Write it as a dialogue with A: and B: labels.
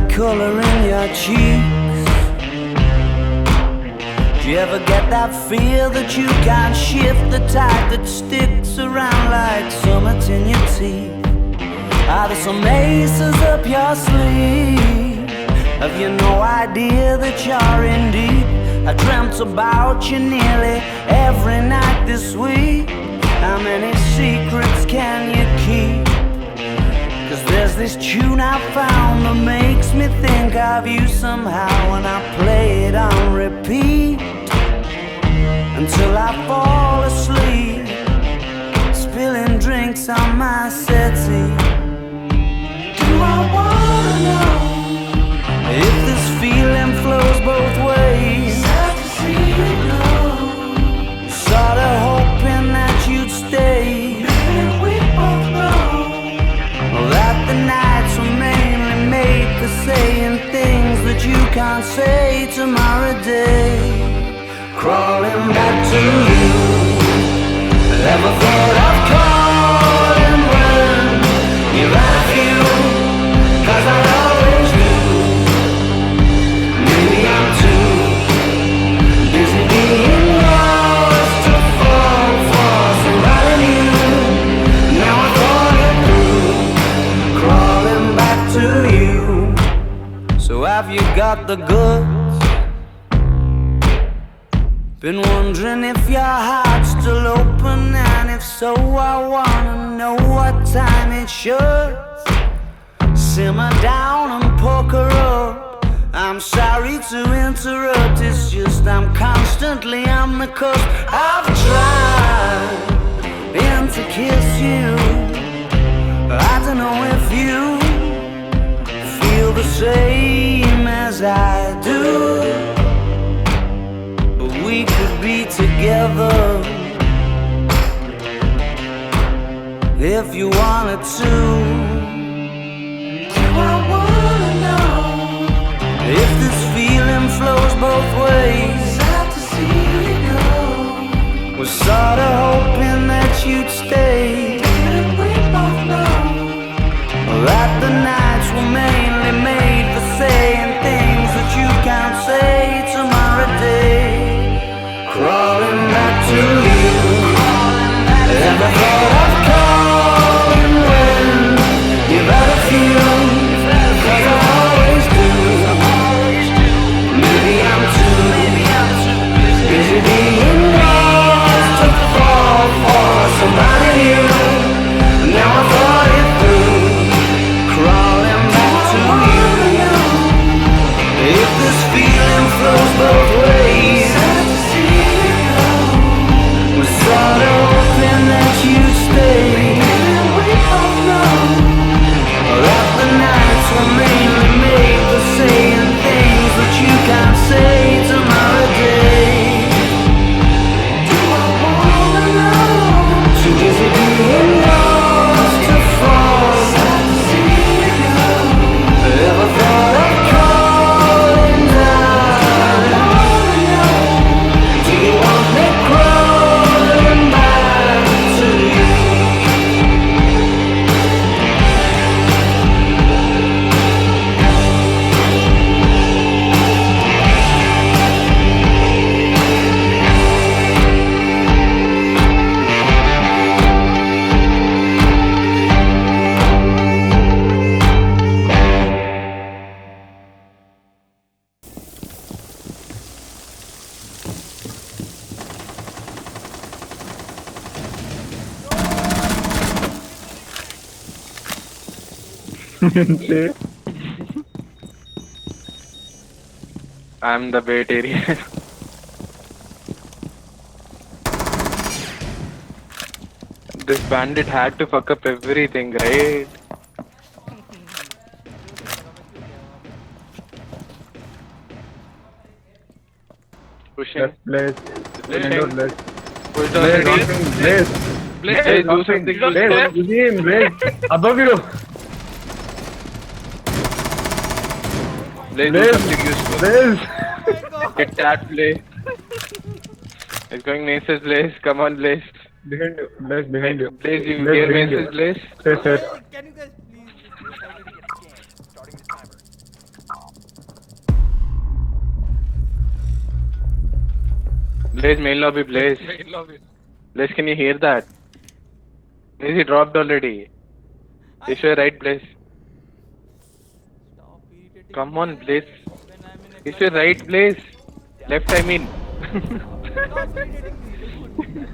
A: color in your cheeks? Do you ever get that feel that you can't shift, the tide that sticks around like summit in your teeth? Are there some aces up your sleeve? Have you no idea that you're in deep? I dreamt about you nearly every night this week. How many secrets can you keep? 'Cause there's this tune I found that makes me think of you somehow, and I play it on repeat until I fall asleep, spilling drinks on my settee. Do I wanna know if this feeling flows both ways? Sad to see you go. Sorta hoping that you'd stay. Maybe we both know that the nights were mainly made for saying things that you can't say tomorrow day. Crawling back to you. Ever thought of calling when you're out of you? 'Cause I always do. Maybe I'm too busy being lost to fall for somebody new. Now I thought it through, crawling back to you. So have you got the goods? Been wondering if your heart's still open, and if so, I wanna know what time it should. Simmer down and pucker up. I'm sorry to interrupt, it's just I'm constantly on the cusp. I've tried to kiss you. I don't know if you feel the same as I do, but we could be together if you wanted to. Do I wanna know if this feeling flows both ways? Sad to see you go. Was sorta hoping that you'd stay. And we both know that the nights were mainly made for saying things that you can't say tomorrow day. Crawling back to you. Ever thought of calling when you've had a few? 'Cause I always do. Maybe I'm too busy being lost to fall for somebody new. Now I thought it through, crawling back to you. If this feeling flows both ways, was sorta hoping that you'd stay. And we both know that the nights were mainly made for saying things that you can't say tomorrow day. Do I wanna know? Too busy being lost to fall. Sad to see you go. Ever thought of calling down? I wanna know. Do you want me crawling back to you?
B: I'm the bait area. This bandit had to fuck up everything, right? Pushing.
C: Blaze.
B: Pushing.
C: Blaze.
B: Push down the
C: Blaze.
B: Blaze,
C: Blaze.
B: do something.
C: Blaze. Blaze. Blaze. Above you.
B: Blaze, do
C: Blaze.
B: something useful.
C: Blaze.
B: Get that, Blaze. It's going Mace's Blaze. Come on, Blaze.
C: Behind you. Blaze behind you.
B: Blaze, you
C: Blaze
B: hear
C: behind you.
B: Mace's Blaze?
C: Stay safe.
D: Can you guys please
B: Blaze, main lobby, Blaze. Blaze, can you hear that? Blaze, he dropped already. This way, right, Blaze.
D: Stop irritating
B: Come
D: me,
B: on, Blaze.
D: when I'm in a
B: This
D: clutch
B: way, right,
D: position.
B: Blaze. Left, I mean.
D: Stop irritating me, dude.